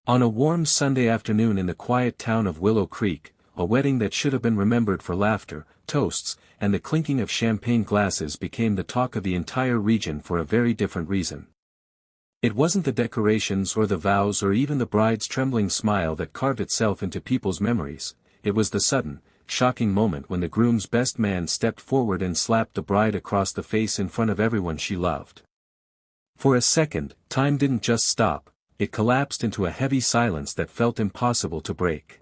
On a warm Sunday afternoon in the quiet town of Willow Creek, a wedding that should have been remembered for laughter, toasts, and the clinking of champagne glasses became the talk of the entire region for a very different reason. It wasn't the decorations or the vows or even the bride's trembling smile that carved itself into people's memories, it was the sudden, shocking moment when the groom's best man stepped forward and slapped the bride across the face in front of everyone she loved. For a second, time didn't just stop. It collapsed into a heavy silence that felt impossible to break.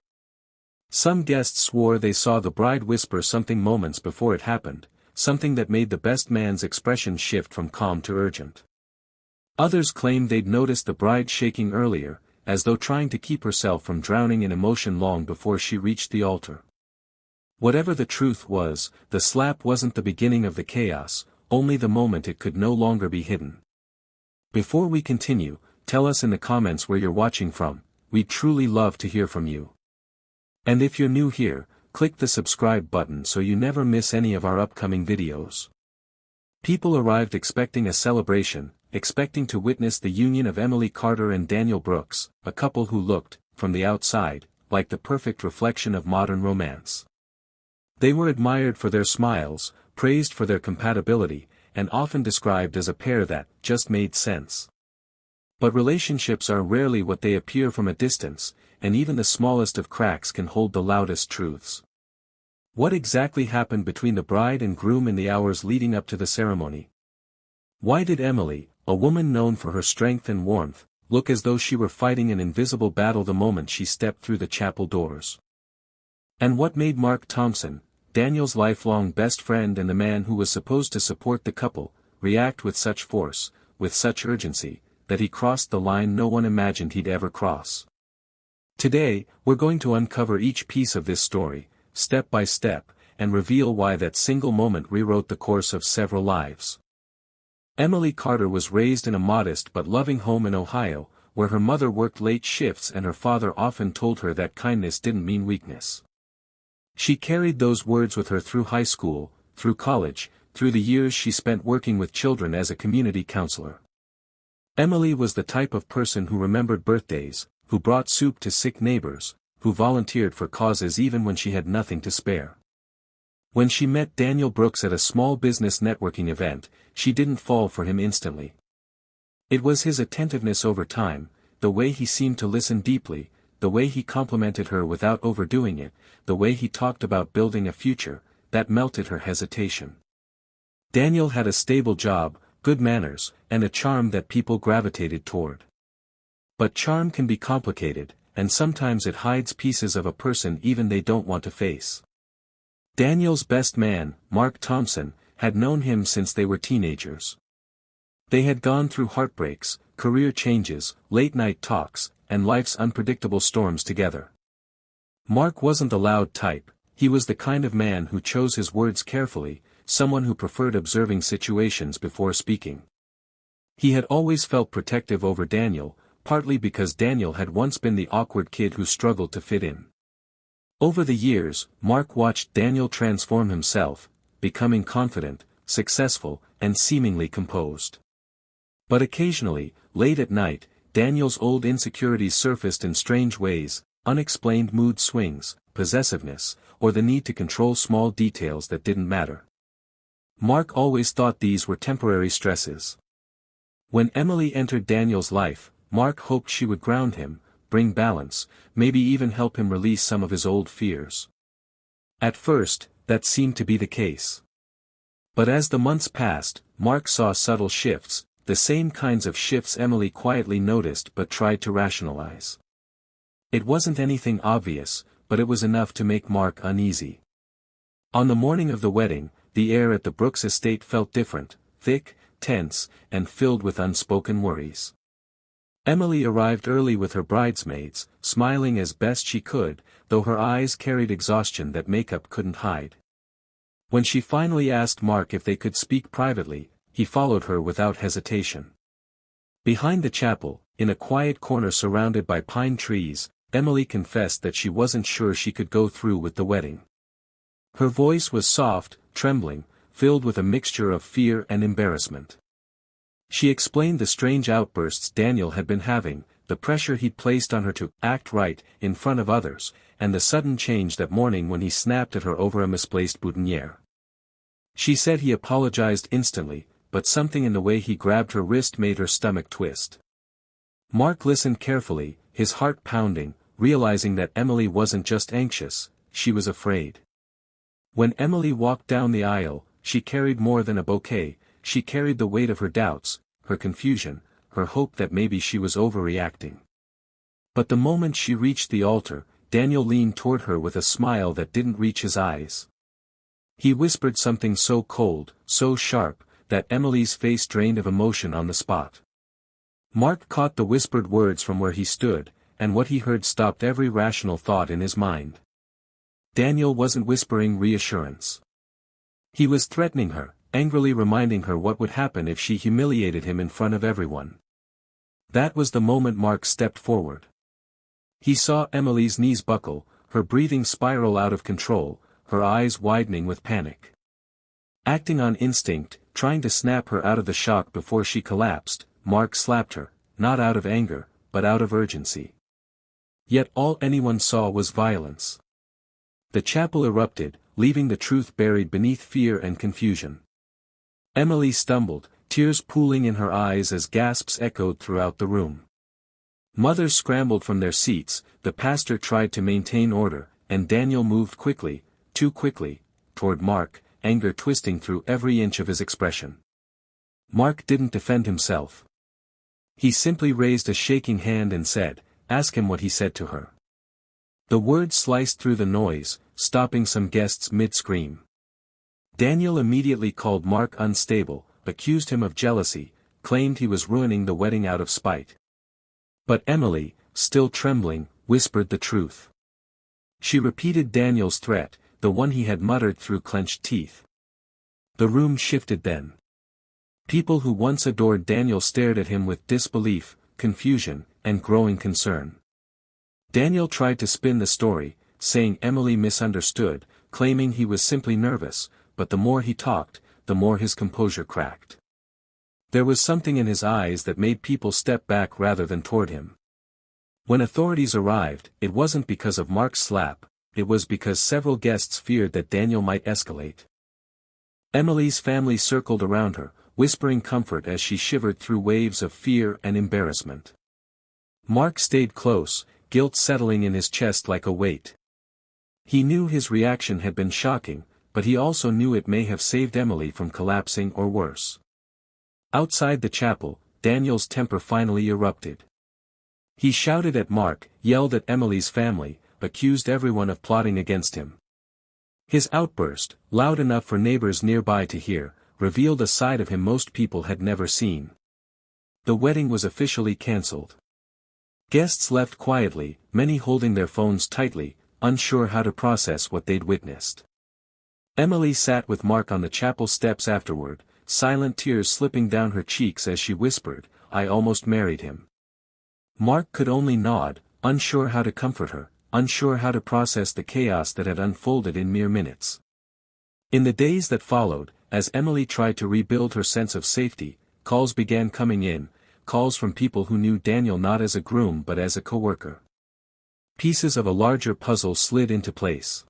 Some guests swore they saw the bride whisper something moments before it happened, something that made the best man's expression shift from calm to urgent. Others claimed they'd noticed the bride shaking earlier, as though trying to keep herself from drowning in emotion long before she reached the altar. Whatever the truth was, the slap wasn't the beginning of the chaos, only the moment it could no longer be hidden. Before we continue, tell us in the comments where you're watching from, we'd truly love to hear from you. And if you're new here, click the subscribe button so you never miss any of our upcoming videos. People arrived expecting a celebration, expecting to witness the union of Emily Carter and Daniel Brooks, a couple who looked, from the outside, like the perfect reflection of modern romance. They were admired for their smiles, praised for their compatibility, and often described as a pair that just made sense. But relationships are rarely what they appear from a distance, and even the smallest of cracks can hold the loudest truths. What exactly happened between the bride and groom in the hours leading up to the ceremony? Why did Emily, a woman known for her strength and warmth, look as though she were fighting an invisible battle the moment she stepped through the chapel doors? And what made Mark Thompson, Daniel's lifelong best friend and the man who was supposed to support the couple, react with such force, with such urgency, that he crossed the line no one imagined he'd ever cross? Today, we're going to uncover each piece of this story, step by step, and reveal why that single moment rewrote the course of several lives. Emily Carter was raised in a modest but loving home in Ohio, where her mother worked late shifts and her father often told her that kindness didn't mean weakness. She carried those words with her through high school, through college, through the years she spent working with children as a community counselor. Emily was the type of person who remembered birthdays, who brought soup to sick neighbors, who volunteered for causes even when she had nothing to spare. When she met Daniel Brooks at a small business networking event, she didn't fall for him instantly. It was his attentiveness over time, the way he seemed to listen deeply, the way he complimented her without overdoing it, the way he talked about building a future, that melted her hesitation. Daniel had a stable job, good manners, and a charm that people gravitated toward. But charm can be complicated, and sometimes it hides pieces of a person even they don't want to face. Daniel's best man, Mark Thompson, had known him since they were teenagers. They had gone through heartbreaks, career changes, late-night talks, and life's unpredictable storms together. Mark wasn't the loud type, he was the kind of man who chose his words carefully, someone who preferred observing situations before speaking. He had always felt protective over Daniel, partly because Daniel had once been the awkward kid who struggled to fit in. Over the years, Mark watched Daniel transform himself, becoming confident, successful, and seemingly composed. But occasionally, late at night, Daniel's old insecurities surfaced in strange ways, unexplained mood swings, possessiveness, or the need to control small details that didn't matter. Mark always thought these were temporary stresses. When Emily entered Daniel's life, Mark hoped she would ground him, bring balance, maybe even help him release some of his old fears. At first, that seemed to be the case. But as the months passed, Mark saw subtle shifts, the same kinds of shifts Emily quietly noticed but tried to rationalize. It wasn't anything obvious, but it was enough to make Mark uneasy. On the morning of the wedding, the air at the Brooks estate felt different, thick, tense, and filled with unspoken worries. Emily arrived early with her bridesmaids, smiling as best she could, though her eyes carried exhaustion that makeup couldn't hide. When she finally asked Mark if they could speak privately, he followed her without hesitation. Behind the chapel, in a quiet corner surrounded by pine trees, Emily confessed that she wasn't sure she could go through with the wedding. Her voice was soft, trembling, filled with a mixture of fear and embarrassment. She explained the strange outbursts Daniel had been having, the pressure he'd placed on her to act right in front of others, and the sudden change that morning when he snapped at her over a misplaced boutonniere. She said he apologized instantly, but something in the way he grabbed her wrist made her stomach twist. Mark listened carefully, his heart pounding, realizing that Emily wasn't just anxious, she was afraid. When Emily walked down the aisle, she carried more than a bouquet, she carried the weight of her doubts, her confusion, her hope that maybe she was overreacting. But the moment she reached the altar, Daniel leaned toward her with a smile that didn't reach his eyes. He whispered something so cold, so sharp, that Emily's face drained of emotion on the spot. Mark caught the whispered words from where he stood, and what he heard stopped every rational thought in his mind. Daniel wasn't whispering reassurance. He was threatening her, angrily reminding her what would happen if she humiliated him in front of everyone. That was the moment Mark stepped forward. He saw Emily's knees buckle, her breathing spiral out of control, her eyes widening with panic. Acting on instinct, trying to snap her out of the shock before she collapsed, Mark slapped her, not out of anger, but out of urgency. Yet all anyone saw was violence. The chapel erupted, leaving the truth buried beneath fear and confusion. Emily stumbled, tears pooling in her eyes as gasps echoed throughout the room. Mothers scrambled from their seats, the pastor tried to maintain order, and Daniel moved quickly, too quickly, toward Mark, anger twisting through every inch of his expression. Mark didn't defend himself. He simply raised a shaking hand and said, "Ask him what he said to her." The words sliced through the noise, stopping some guests mid-scream. Daniel immediately called Mark unstable, accused him of jealousy, claimed he was ruining the wedding out of spite. But Emily, still trembling, whispered the truth. She repeated Daniel's threat, the one he had muttered through clenched teeth. The room shifted then. People who once adored Daniel stared at him with disbelief, confusion, and growing concern. Daniel tried to spin the story, saying Emily misunderstood, claiming he was simply nervous, but the more he talked, the more his composure cracked. There was something in his eyes that made people step back rather than toward him. When authorities arrived, it wasn't because of Mark's slap, it was because several guests feared that Daniel might escalate. Emily's family circled around her, whispering comfort as she shivered through waves of fear and embarrassment. Mark stayed close, guilt settling in his chest like a weight. He knew his reaction had been shocking, but he also knew it may have saved Emily from collapsing or worse. Outside the chapel, Daniel's temper finally erupted. He shouted at Mark, yelled at Emily's family, accused everyone of plotting against him. His outburst, loud enough for neighbors nearby to hear, revealed a side of him most people had never seen. The wedding was officially cancelled. Guests left quietly, many holding their phones tightly, unsure how to process what they'd witnessed. Emily sat with Mark on the chapel steps afterward, silent tears slipping down her cheeks as she whispered, "I almost married him." Mark could only nod, unsure how to comfort her, unsure how to process the chaos that had unfolded in mere minutes. In the days that followed, as Emily tried to rebuild her sense of safety, calls began coming in, calls from people who knew Daniel not as a groom but as a coworker. Pieces of a larger puzzle slid into place.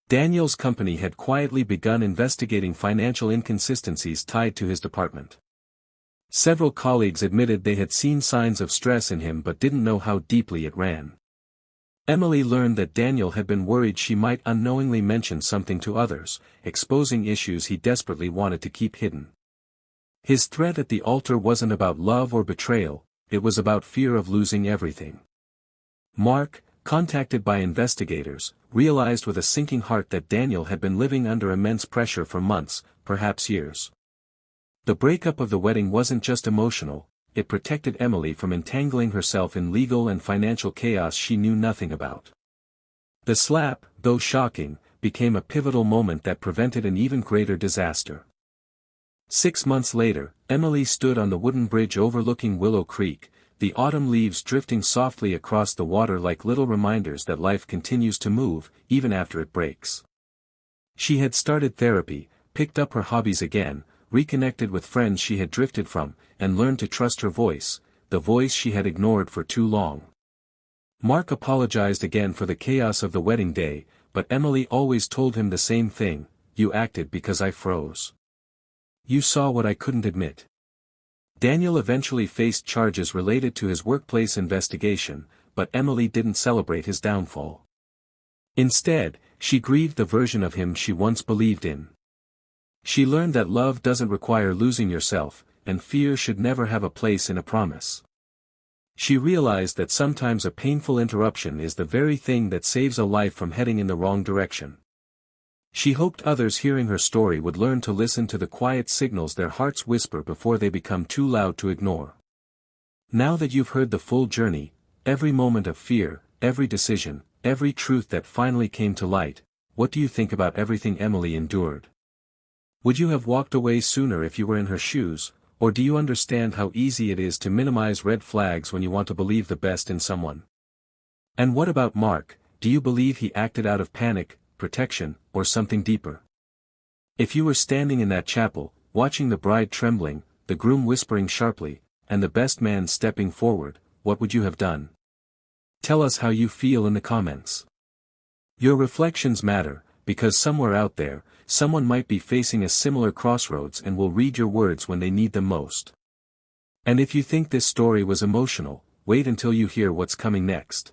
Daniel's company had quietly begun investigating financial inconsistencies tied to his department. Several colleagues admitted they had seen signs of stress in him but didn't know how deeply it ran. Emily learned that Daniel had been worried she might unknowingly mention something to others, exposing issues he desperately wanted to keep hidden. His threat at the altar wasn't about love or betrayal, it was about fear of losing everything. Mark, contacted by investigators, realized with a sinking heart that Daniel had been living under immense pressure for months, perhaps years. The breakup of the wedding wasn't just emotional, it protected Emily from entangling herself in legal and financial chaos she knew nothing about. The slap, though shocking, became a pivotal moment that prevented an even greater disaster. 6 months later, Emily stood on the wooden bridge overlooking Willow Creek, the autumn leaves drifting softly across the water like little reminders that life continues to move, even after it breaks. She had started therapy, picked up her hobbies again, reconnected with friends she had drifted from, and learned to trust her voice, the voice she had ignored for too long. Mark apologized again for the chaos of the wedding day, but Emily always told him the same thing: "You acted because I froze. You saw what I couldn't admit." Daniel eventually faced charges related to his workplace investigation, but Emily didn't celebrate his downfall. Instead, she grieved the version of him she once believed in. She learned that love doesn't require losing yourself, and fear should never have a place in a promise. She realized that sometimes a painful interruption is the very thing that saves a life from heading in the wrong direction. She hoped others hearing her story would learn to listen to the quiet signals their hearts whisper before they become too loud to ignore. Now that you've heard the full journey, every moment of fear, every decision, every truth that finally came to light, what do you think about everything Emily endured? Would you have walked away sooner if you were in her shoes, or do you understand how easy it is to minimize red flags when you want to believe the best in someone? And what about Mark? Do you believe he acted out of panic, protection, or something deeper? If you were standing in that chapel, watching the bride trembling, the groom whispering sharply, and the best man stepping forward, what would you have done? Tell us how you feel in the comments. Your reflections matter, because somewhere out there, someone might be facing a similar crossroads and will read your words when they need them most. And if you think this story was emotional, wait until you hear what's coming next.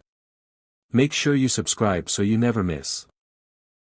Make sure you subscribe so you never miss